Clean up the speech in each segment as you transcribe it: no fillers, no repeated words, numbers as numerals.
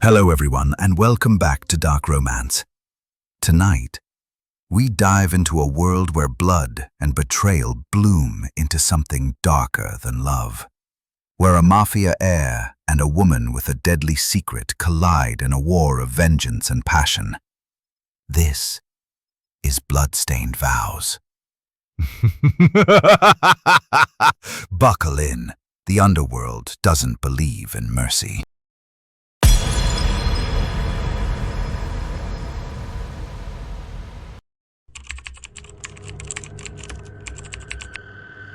Hello everyone and welcome back to Dark Romance. Tonight, we dive into a world where blood and betrayal bloom into something darker than love. Where a mafia heir and a woman with a deadly secret collide in a war of vengeance and passion. This is blood-stained Vows. Buckle in. The underworld doesn't believe in mercy.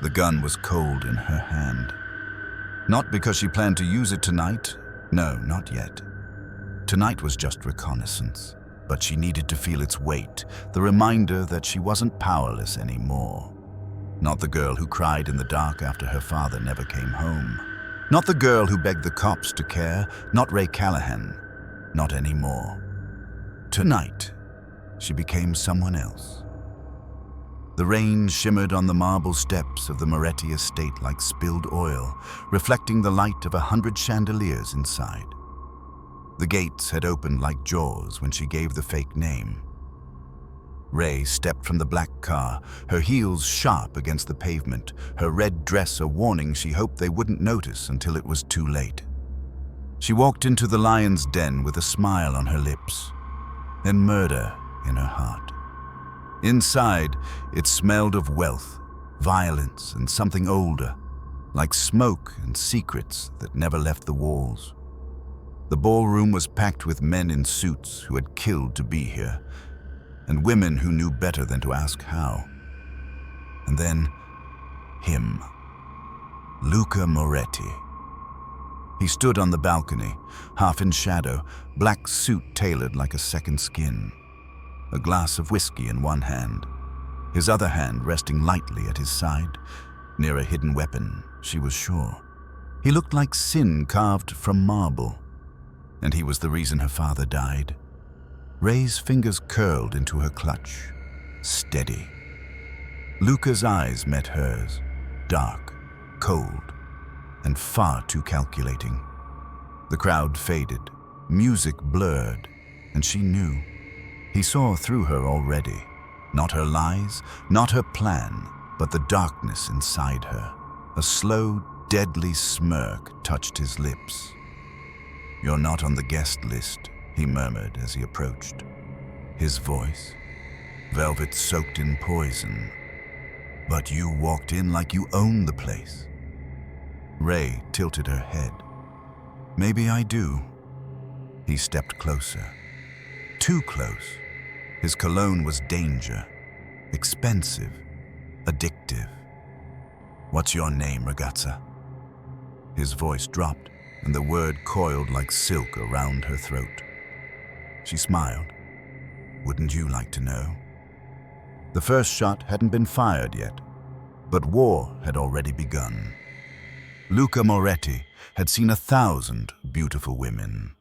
The gun was cold in her hand. Not because she planned to use it tonight. No, not yet. Tonight was just reconnaissance. But she needed to feel its weight, the reminder that she wasn't powerless anymore. Not the girl who cried in the dark after her father never came home. Not the girl who begged the cops to care. Not Ray Callahan. Not anymore. Tonight, she became someone else. The rain shimmered on the marble steps of the Moretti estate like spilled oil, reflecting the light of 100 chandeliers inside. The gates had opened like jaws when she gave the fake name. Ray stepped from the black car, her heels sharp against the pavement, her red dress a warning she hoped they wouldn't notice until it was too late. She walked into the lion's den with a smile on her lips, then murder in her heart. Inside, it smelled of wealth, violence, and something older, like smoke and secrets that never left the walls. The ballroom was packed with men in suits who had killed to be here, and women who knew better than to ask how. And then, him, Luca Moretti. He stood on the balcony, half in shadow, black suit tailored like a second skin. A glass of whiskey in one hand, his other hand resting lightly at his side, near a hidden weapon, she was sure. He looked like sin carved from marble, and he was the reason her father died. Ray's fingers curled into her clutch, steady. Luca's eyes met hers, dark, cold, and far too calculating. The crowd faded, music blurred, and she knew. He saw through her already. Not her lies, not her plan, but the darkness inside her. A slow, deadly smirk touched his lips. "You're not on the guest list," he murmured as he approached. His voice, velvet soaked in poison. "But you walked in like you owned the place." Ray tilted her head. "Maybe I do." He stepped closer. Too close. His cologne was danger, expensive, addictive. "What's your name, ragazza?" His voice dropped, and the word coiled like silk around her throat. She smiled. "Wouldn't you like to know?" The first shot hadn't been fired yet, but war had already begun. Luca Moretti had seen 1,000 beautiful women.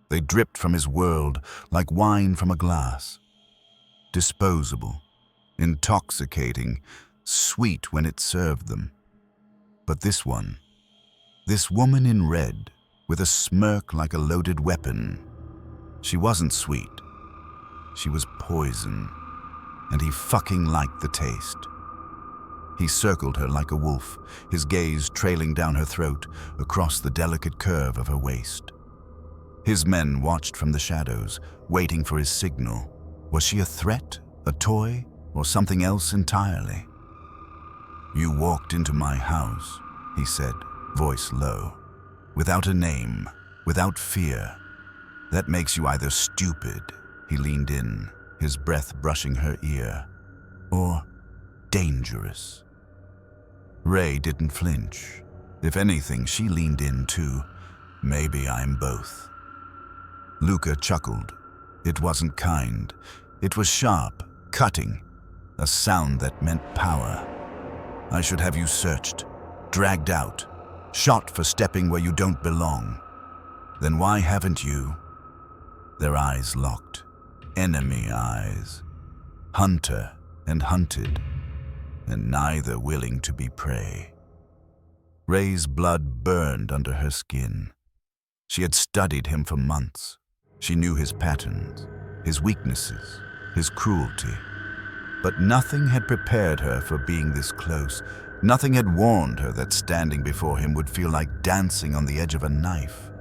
They dripped from his world like wine from a glass. Disposable, intoxicating, sweet when it served them. But this one, this woman in red, with a smirk like a loaded weapon, she wasn't sweet. She was poison, and he fucking liked the taste. He circled her like a wolf, his gaze trailing down her throat, across the delicate curve of her waist. His men watched from the shadows, waiting for his signal. Was she a threat, a toy, or something else entirely? "You walked into my house," he said, voice low. "Without a name, without fear. That makes you either stupid," he leaned in, his breath brushing her ear, "or dangerous." Ray didn't flinch. If anything, she leaned in too. "Maybe I'm both." Luca chuckled. It wasn't kind. It was sharp, cutting, a sound that meant power. "I should have you searched, dragged out, shot for stepping where you don't belong. Then why haven't you?" Their eyes locked. Enemy eyes. Hunter and hunted, and neither willing to be prey. Ray's blood burned under her skin. She had studied him for months. She knew his patterns, his weaknesses, his cruelty. But nothing had prepared her for being this close. Nothing had warned her that standing before him would feel like dancing on the edge of a knife.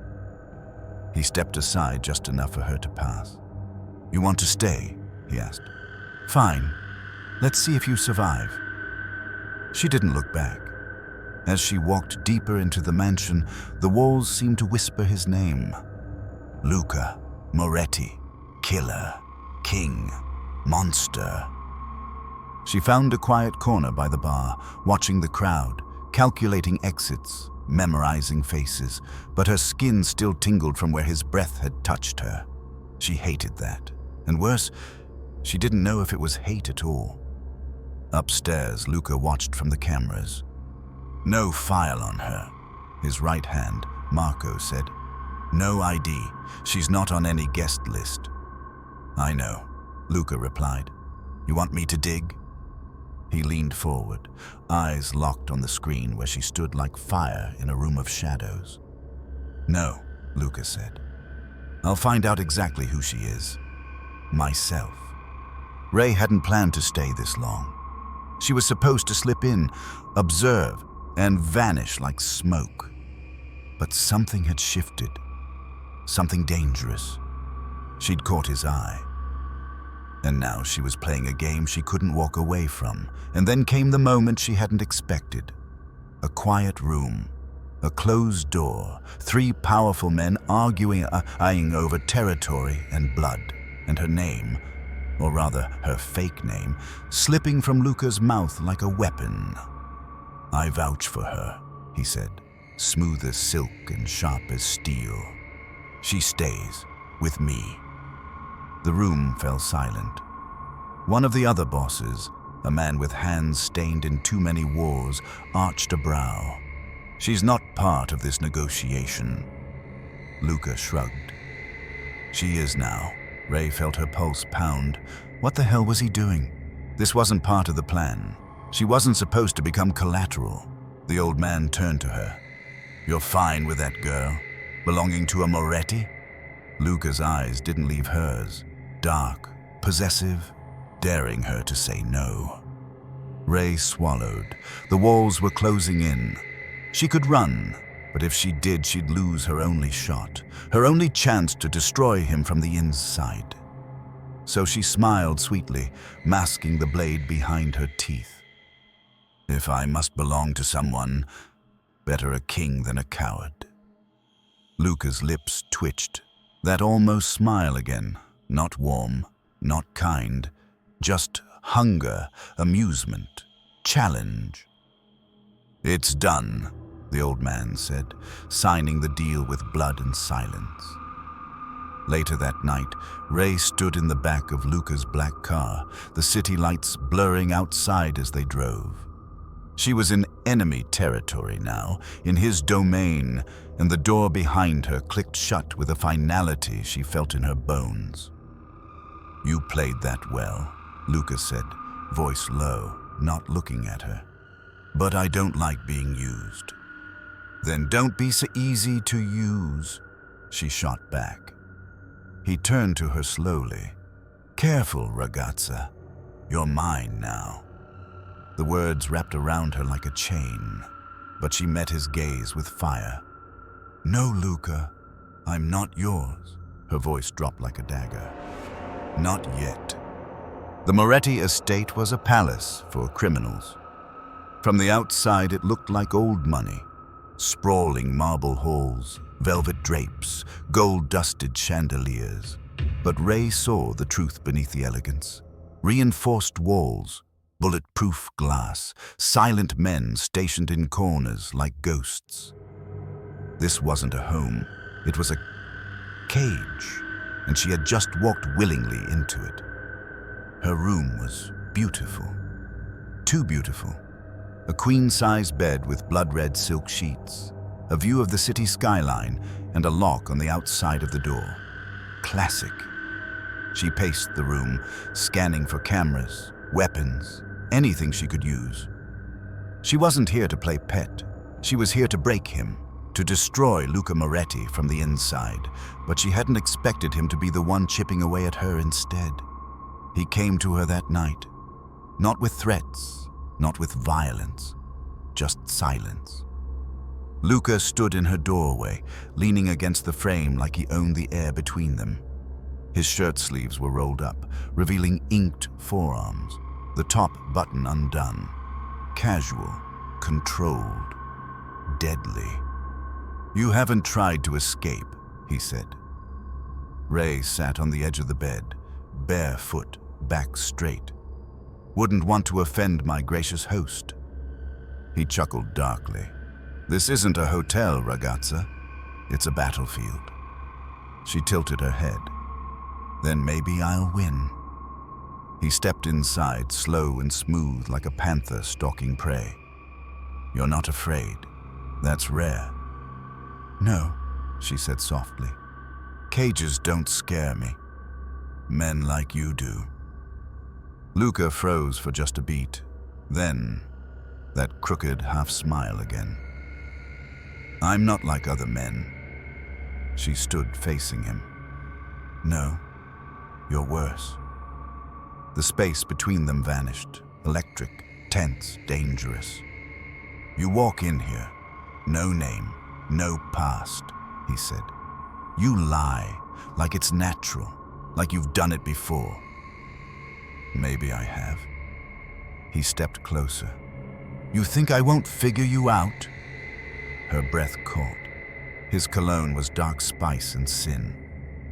He stepped aside just enough for her to pass. "You want to stay?" he asked. "Fine. Let's see if you survive." She didn't look back. As she walked deeper into the mansion, the walls seemed to whisper his name. Luca, Moretti, killer, king, monster. She found a quiet corner by the bar, watching the crowd, calculating exits, memorizing faces, but her skin still tingled from where his breath had touched her. She hated that. And worse, she didn't know if it was hate at all. Upstairs, Luca watched from the cameras. "No file on her." His right hand, Marco, said. "No ID. She's not on any guest list." "I know," Luca replied. "You want me to dig?" He leaned forward, eyes locked on the screen where she stood like fire in a room of shadows. "No," Luca said. "I'll find out exactly who she is. Myself." Ray hadn't planned to stay this long. She was supposed to slip in, observe, and vanish like smoke. But something had shifted. Something dangerous. She'd caught his eye. And now she was playing a game she couldn't walk away from. And then came the moment she hadn't expected. A quiet room, a closed door, 3 powerful men arguing, eyeing over territory and blood, and her name, or rather her fake name, slipping from Luca's mouth like a weapon. "I vouch for her," he said, smooth as silk and sharp as steel. "She stays with me." The room fell silent. One of the other bosses, a man with hands stained in too many wars, arched a brow. "She's not part of this negotiation." Luca shrugged. "She is now." Ray felt her pulse pound. What the hell was he doing? This wasn't part of the plan. She wasn't supposed to become collateral. The old man turned to her. "You're fine with that girl? Belonging to a Moretti?" Luca's eyes didn't leave hers. Dark, possessive, daring her to say no. Ray swallowed. The walls were closing in. She could run, but if she did, she'd lose her only shot, her only chance to destroy him from the inside. So she smiled sweetly, masking the blade behind her teeth. "If I must belong to someone, better a king than a coward." Luca's lips twitched, that almost smile again, not warm, not kind, just hunger, amusement, challenge. "It's done," the old man said, signing the deal with blood and silence. Later that night, Ray stood in the back of Luca's black car, the city lights blurring outside as they drove. She was in enemy territory now, in his domain, and the door behind her clicked shut with a finality she felt in her bones. "You played that well," Luca said, voice low, not looking at her. "But I don't like being used." "Then don't be so easy to use," she shot back. He turned to her slowly. "Careful, ragazza. You're mine now." The words wrapped around her like a chain, but she met his gaze with fire. "No, Luca, I'm not yours." Her voice dropped like a dagger. "Not yet." The Moretti estate was a palace for criminals. From the outside, it looked like old money. Sprawling marble halls, velvet drapes, gold-dusted chandeliers. But Ray saw the truth beneath the elegance. Reinforced walls, bulletproof glass, silent men stationed in corners like ghosts. This wasn't a home, it was a cage, and she had just walked willingly into it. Her room was beautiful, too beautiful. A queen-size bed with blood-red silk sheets, a view of the city skyline, and a lock on the outside of the door. Classic. She paced the room, scanning for cameras, weapons, anything she could use. She wasn't here to play pet. She was here to break him, to destroy Luca Moretti from the inside, but she hadn't expected him to be the one chipping away at her instead. He came to her that night, not with threats, not with violence, just silence. Luca stood in her doorway, leaning against the frame like he owned the air between them. His shirt sleeves were rolled up, revealing inked forearms, the top button undone. Casual, controlled, deadly. "You haven't tried to escape," he said. Ray sat on the edge of the bed, barefoot, back straight. "Wouldn't want to offend my gracious host." He chuckled darkly. "This isn't a hotel, ragazza. It's a battlefield." She tilted her head. "Then maybe I'll win." He stepped inside, slow and smooth like a panther stalking prey. "You're not afraid. That's rare." "No," she said softly. "Cages don't scare me. Men like you do." Luca froze for just a beat. Then, that crooked half-smile again. "I'm not like other men." She stood facing him. "No, you're worse." The space between them vanished, electric, tense, dangerous. "You walk in here, no name, no past," he said. "You lie, like it's natural, like you've done it before." "Maybe I have." He stepped closer. "You think I won't figure you out?" Her breath caught. His cologne was dark spice and sin.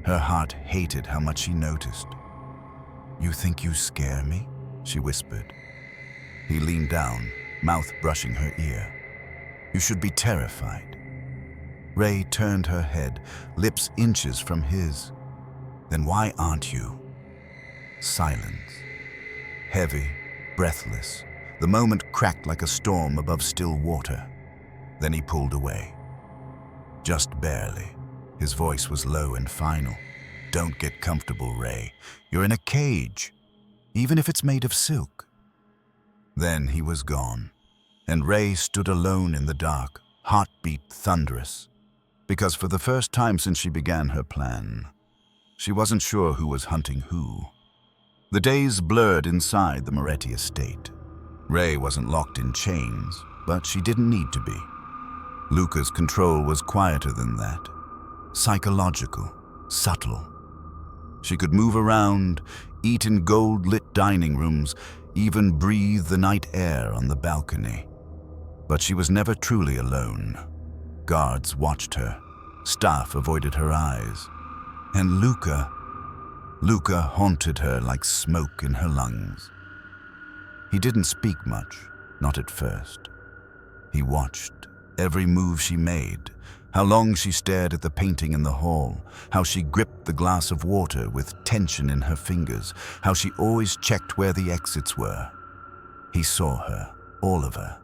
Her heart hated how much he noticed. "You think you scare me?" she whispered. He leaned down, mouth brushing her ear. "You should be terrified." Ray turned her head, lips inches from his. "Then why aren't you?" Silence. Heavy, breathless. The moment cracked like a storm above still water. Then he pulled away. Just barely. His voice was low and final. "Don't get comfortable, Ray. You're in a cage, even if it's made of silk." Then he was gone, and Ray stood alone in the dark, heartbeat thunderous. Because for the first time since she began her plan, she wasn't sure who was hunting who. The days blurred inside the Moretti estate. Ray wasn't locked in chains, but she didn't need to be. Luca's control was quieter than that. Psychological, subtle. She could move around, eat in gold-lit dining rooms, even breathe the night air on the balcony. But she was never truly alone. Guards watched her. Staff avoided her eyes. And Luca haunted her like smoke in her lungs. He didn't speak much, not at first. He watched every move she made, how long she stared at the painting in the hall, how she gripped the glass of water with tension in her fingers, how she always checked where the exits were. He saw her, all of her,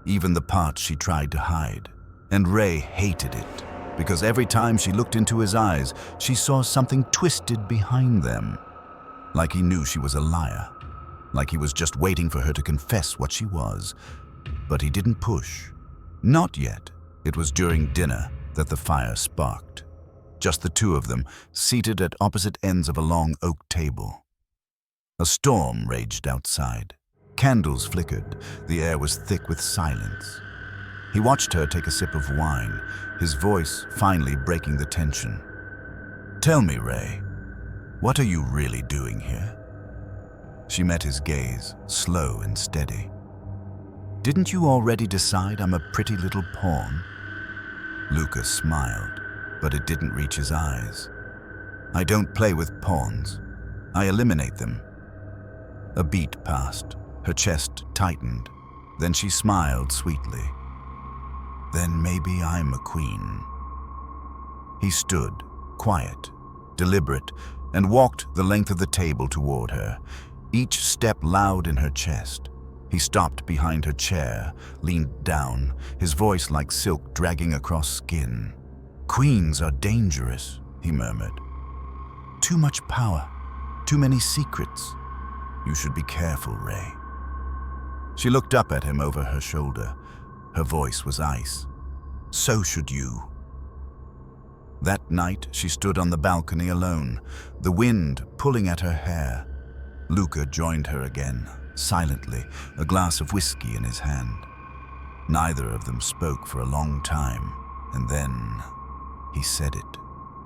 even the parts she tried to hide. And Ray hated it, because every time she looked into his eyes, she saw something twisted behind them. Like he knew she was a liar, like he was just waiting for her to confess what she was. But he didn't push. Not yet. It was during dinner that the fire sparked. Just the two of them, seated at opposite ends of a long oak table. A storm raged outside. Candles flickered. The air was thick with silence. He watched her take a sip of wine, his voice finally breaking the tension. "Tell me, Ray, what are you really doing here?" She met his gaze, slow and steady. "Didn't you already decide I'm a pretty little pawn?" Luca smiled, but it didn't reach his eyes. "I don't play with pawns. I eliminate them." A beat passed. Her chest tightened. Then she smiled sweetly. "Then maybe I'm a queen." He stood, quiet, deliberate, and walked the length of the table toward her, each step loud in her chest. He stopped behind her chair, leaned down, his voice like silk dragging across skin. "Queens are dangerous," he murmured. "Too much power, too many secrets. You should be careful, Ray." She looked up at him over her shoulder. Her voice was ice. So should you. That night, she stood on the balcony alone, the wind pulling at her hair. Luca joined her again, silently, a glass of whiskey in his hand. Neither of them spoke for a long time, and then he said it,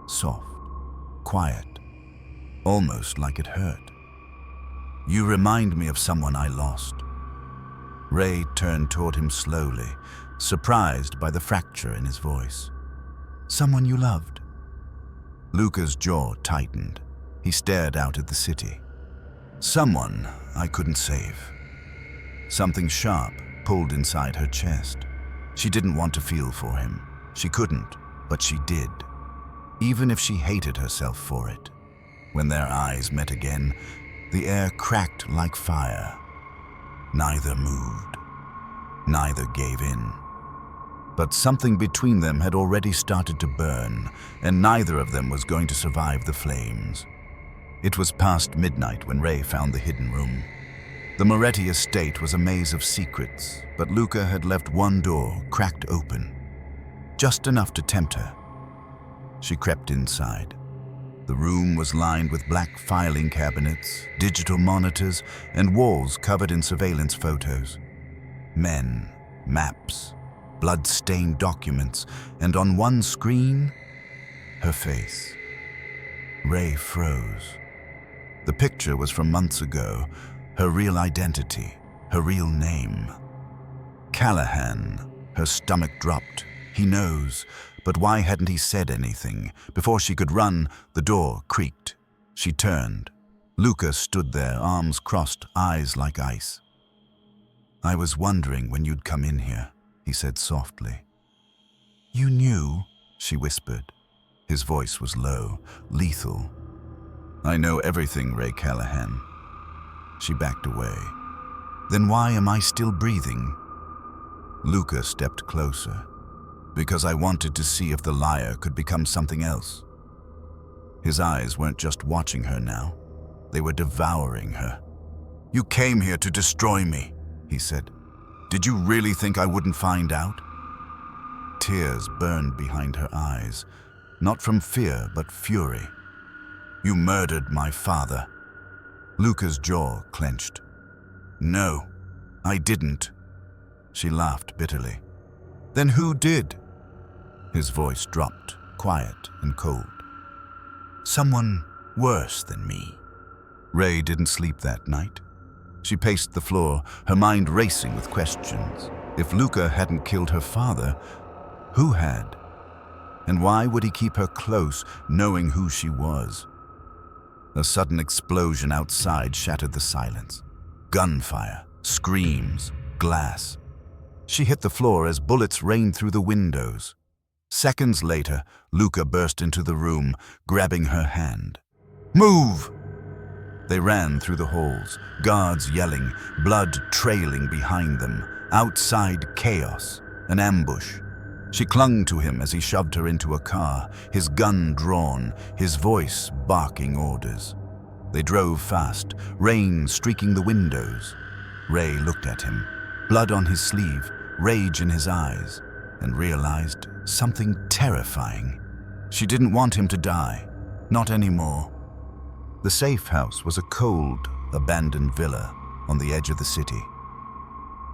soft, quiet, almost like it hurt. "You remind me of someone I lost." Ray turned toward him slowly, surprised by the fracture in his voice. "Someone you loved?" Luca's jaw tightened. He stared out at the city. "Someone I couldn't save." Something sharp pulled inside her chest. She didn't want to feel for him. She couldn't, but she did, even if she hated herself for it. When their eyes met again, the air cracked like fire. Neither moved. Neither gave in. But something between them had already started to burn, and neither of them was going to survive the flames. It was past midnight when Ray found the hidden room. The Moretti estate was a maze of secrets, but Luca had left one door cracked open, just enough to tempt her. She crept inside. The room was lined with black filing cabinets, digital monitors, and walls covered in surveillance photos. Men, maps, blood-stained documents, and on one screen, her face. Ray froze. The picture was from months ago, her real identity, her real name. Callahan. Her stomach dropped. He knows, but why hadn't he said anything? Before she could run, the door creaked. She turned. Luca stood there, arms crossed, eyes like ice. "I was wondering when you'd come in here," he said softly. "You knew?" she whispered. His voice was low, lethal. "I know everything, Ray Callahan." She backed away. "Then why am I still breathing?" Luca stepped closer. "Because I wanted to see if the liar could become something else." His eyes weren't just watching her now. They were devouring her. "You came here to destroy me," he said. "Did you really think I wouldn't find out?" Tears burned behind her eyes, not from fear but fury. "You murdered my father." Luca's jaw clenched. "No, I didn't." She laughed bitterly. "Then who did?" His voice dropped, quiet and cold. "Someone worse than me." Ray didn't sleep that night. She paced the floor, her mind racing with questions. If Luca hadn't killed her father, who had? And why would he keep her close, knowing who she was? A sudden explosion outside shattered the silence. Gunfire, screams, glass. She hit the floor as bullets rained through the windows. Seconds later, Luca burst into the room, grabbing her hand. "Move!" They ran through the halls, guards yelling, blood trailing behind them. Outside, chaos, an ambush. She clung to him as he shoved her into a car, his gun drawn, his voice barking orders. They drove fast, rain streaking the windows. Ray looked at him, blood on his sleeve, rage in his eyes, and realized something terrifying. She didn't want him to die, not anymore. The safe house was a cold, abandoned villa on the edge of the city.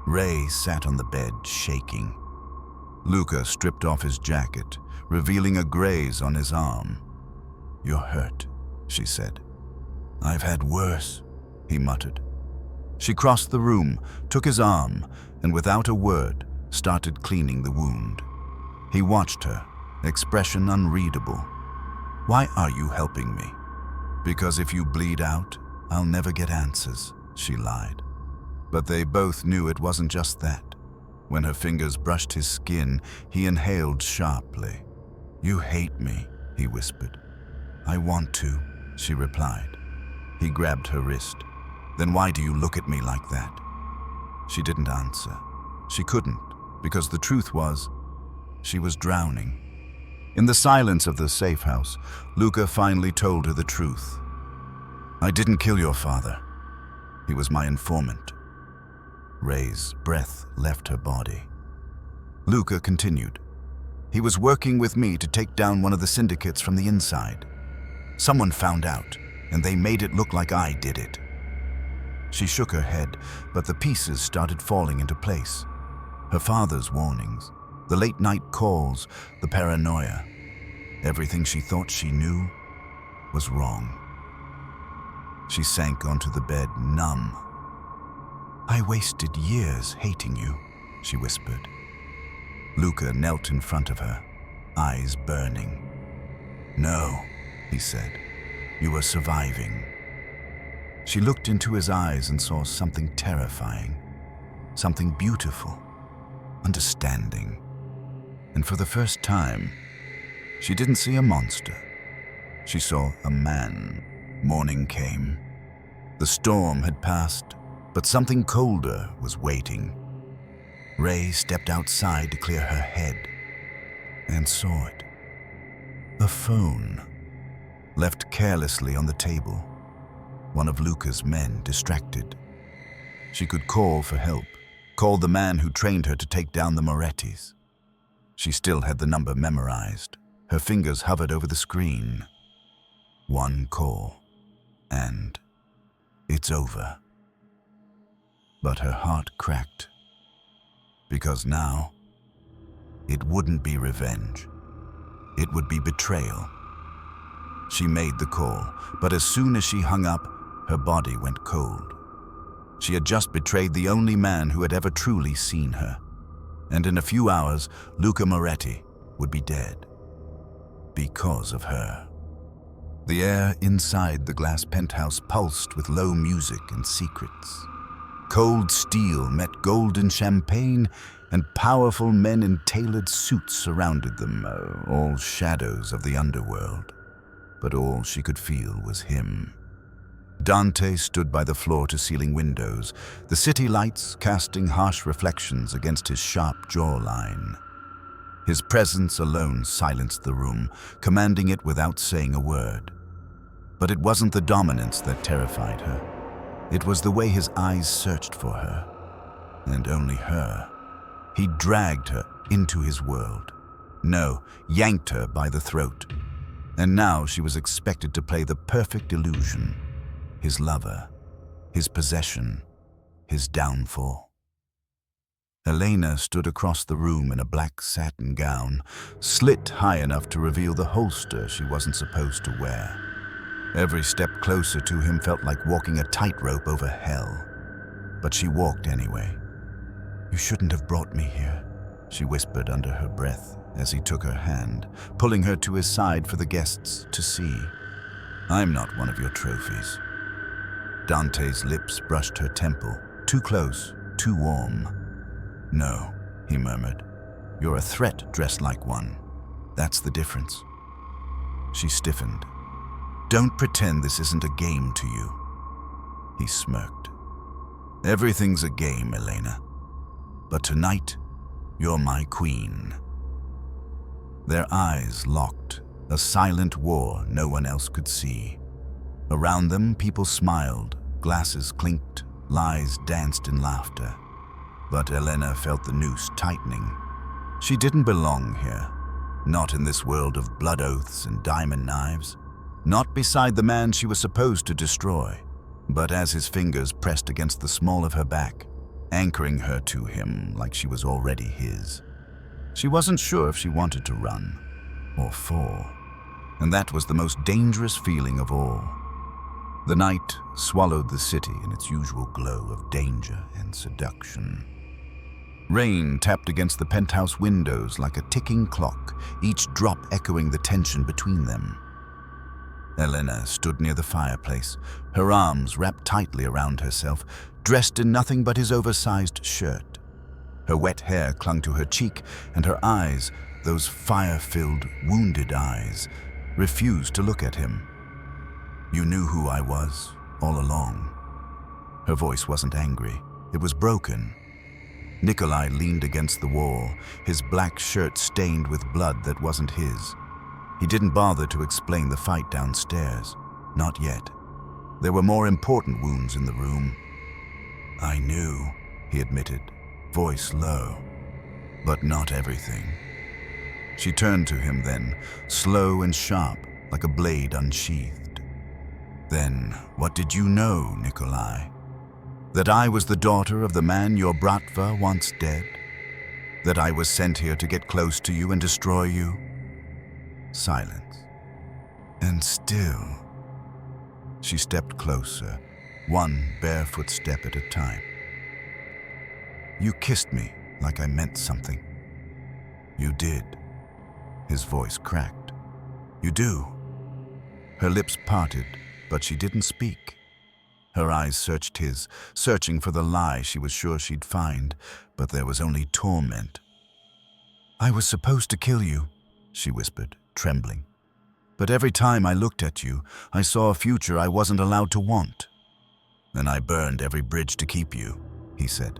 Ray sat on the bed, shaking. Luca stripped off his jacket, revealing a graze on his arm. "You're hurt," she said. "I've had worse," he muttered. She crossed the room, took his arm, and without a word, started cleaning the wound. He watched her, expression unreadable. "Why are you helping me?" "Because if you bleed out, I'll never get answers," she lied. But they both knew it wasn't just that. When her fingers brushed his skin, he inhaled sharply. "You hate me," he whispered. "I want to," she replied. He grabbed her wrist. "Then why do you look at me like that?" She didn't answer. She couldn't, because the truth was, she was drowning. In the silence of the safe house, Luca finally told her the truth. "I didn't kill your father. He was my informant." Ray's breath left her body. Luca continued. He was working with me to take down one of the syndicates from the inside. Someone found out, and they made it look like I did it." She shook her head, but the pieces started falling into place. Her father's warnings, the late-night calls, the paranoia. Everything she thought she knew was wrong. She sank onto the bed, numb. "I wasted years hating you," she whispered. Luca knelt in front of her, eyes burning. "No," he said, "you are surviving." She looked into his eyes and saw something terrifying, something beautiful, understanding. And for the first time, she didn't see a monster. She saw a man. Morning came. The storm had passed, but something colder was waiting. Ray stepped outside to clear her head and saw it. A phone, left carelessly on the table. One of Luca's men, distracted. She could call for help, call the man who trained her to take down the Morettis. She still had the number memorized. Her fingers hovered over the screen. One call, and it's over. But her heart cracked, because now it wouldn't be revenge. It would be betrayal. She made the call, but as soon as she hung up, her body went cold. She had just betrayed the only man who had ever truly seen her. And in a few hours, Luca Moretti would be dead. Because of her. The air inside the glass penthouse pulsed with low music and secrets. Cold steel met golden champagne, and powerful men in tailored suits surrounded them, all shadows of the underworld. But all she could feel was him. Dante stood by the floor-to-ceiling windows, the city lights casting harsh reflections against his sharp jawline. His presence alone silenced the room, commanding it without saying a word. But it wasn't the dominance that terrified her. It was the way his eyes searched for her, and only her. He dragged her into his world. No, yanked her by the throat. And now she was expected to play the perfect illusion. His lover, his possession, his downfall. Elena stood across the room in a black satin gown, slit high enough to reveal the holster she wasn't supposed to wear. Every step closer to him felt like walking a tightrope over hell. But she walked anyway. "You shouldn't have brought me here," she whispered under her breath as he took her hand, pulling her to his side for the guests to see. "I'm not one of your trophies." Dante's lips brushed her temple, too close, too warm. "No," he murmured. "You're a threat dressed like one. That's the difference." She stiffened. "Don't pretend this isn't a game to you." He smirked. "Everything's a game, Elena. But tonight, you're my queen." Their eyes locked, a silent war no one else could see. Around them, people smiled, glasses clinked, lies danced in laughter. But Elena felt the noose tightening. She didn't belong here, not in this world of blood oaths and diamond knives, not beside the man she was supposed to destroy. But as his fingers pressed against the small of her back, anchoring her to him like she was already his, she wasn't sure if she wanted to run or fall. And that was the most dangerous feeling of all. The night swallowed the city in its usual glow of danger and seduction. Rain tapped against the penthouse windows like a ticking clock, each drop echoing the tension between them. Elena stood near the fireplace, her arms wrapped tightly around herself, dressed in nothing but his oversized shirt. Her wet hair clung to her cheek, and her eyes, those fire-filled, wounded eyes, refused to look at him. "You knew who I was, all along." Her voice wasn't angry, it was broken. Nikolai leaned against the wall, his black shirt stained with blood that wasn't his. He didn't bother to explain the fight downstairs. Not yet. There were more important wounds in the room. "I knew," he admitted, voice low. "But not everything." She turned to him then, slow and sharp, like a blade unsheathed. "Then, what did you know, Nikolai? That I was the daughter of the man your bratva once dead? That I was sent here to get close to you and destroy you?" Silence. And still, she stepped closer, one barefoot step at a time. "You kissed me like I meant something." "You did." His voice cracked. "You do." Her lips parted, but she didn't speak. Her eyes searched his, searching for the lie she was sure she'd find, but there was only torment. "I was supposed to kill you," she whispered, trembling. "But every time I looked at you, I saw a future I wasn't allowed to want." "And I burned every bridge to keep you," he said.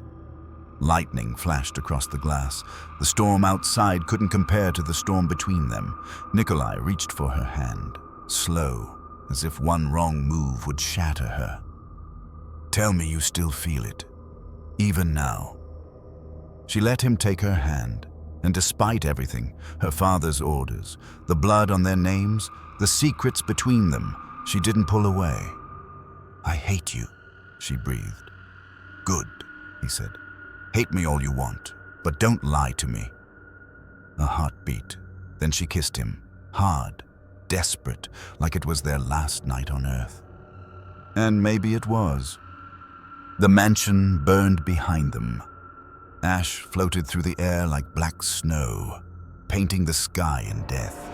Lightning flashed across the glass. The storm outside couldn't compare to the storm between them. Nikolai reached for her hand, slow, as if one wrong move would shatter her. "Tell me you still feel it, even now." She let him take her hand, and despite everything, her father's orders, the blood on their names, the secrets between them, she didn't pull away. "I hate you," she breathed. "Good," he said. "Hate me all you want, but don't lie to me." A heartbeat. Then she kissed him, hard, desperate, like it was their last night on Earth. And maybe it was. The mansion burned behind them. Ash floated through the air like black snow, painting the sky in death.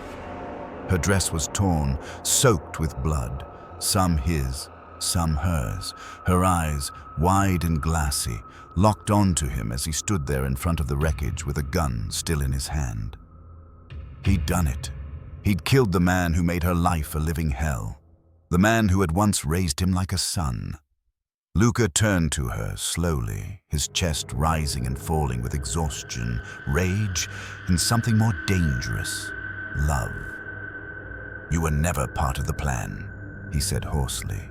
Her dress was torn, soaked with blood, some his, some hers. Her eyes, wide and glassy, locked onto him as he stood there in front of the wreckage with a gun still in his hand. He'd done it. He'd killed the man who made her life a living hell, the man who had once raised him like a son. Luca turned to her slowly, his chest rising and falling with exhaustion, rage, and something more dangerous, love. "You were never part of the plan," he said hoarsely.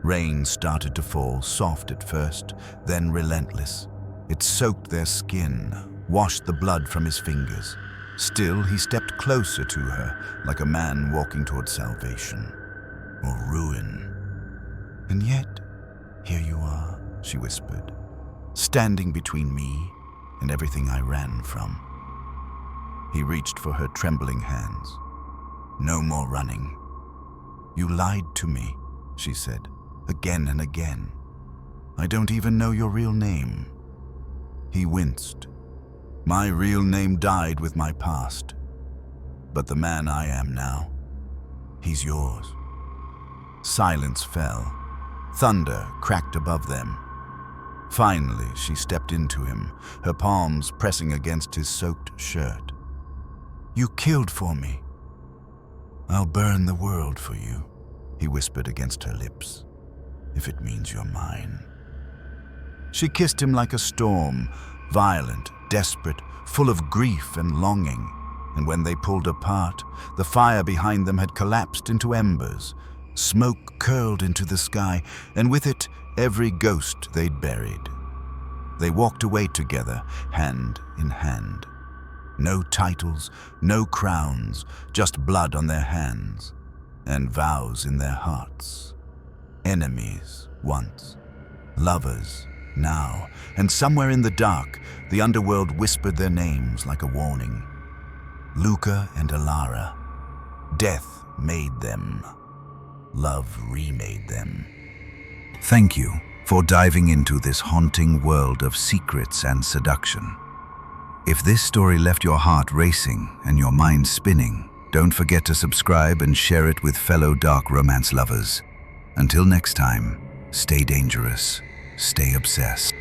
Rain started to fall, soft at first, then relentless. It soaked their skin, washed the blood from his fingers. Still, he stepped closer to her, like a man walking toward salvation, or ruin. "And yet, here you are," she whispered, "standing between me and everything I ran from." He reached for her trembling hands. "No more running." "You lied to me," she said, again and again. "I don't even know your real name." He winced. "My real name died with my past. But the man I am now, he's yours." Silence fell. Thunder cracked above them. Finally, she stepped into him, her palms pressing against his soaked shirt. "You killed for me." "I'll burn the world for you," he whispered against her lips, "if it means you're mine." She kissed him like a storm, violent, desperate, full of grief and longing. And when they pulled apart, the fire behind them had collapsed into embers. Smoke curled into the sky, and with it, every ghost they'd buried. They walked away together, hand in hand. No titles, no crowns, just blood on their hands, and vows in their hearts. Enemies once, lovers now, and somewhere in the dark, the underworld whispered their names like a warning. Luca and Alara. Death made them. Love remade them. Thank you for diving into this haunting world of secrets and seduction. If this story left your heart racing and your mind spinning, don't forget to subscribe and share it with fellow dark romance lovers. Until next time, stay dangerous, stay obsessed.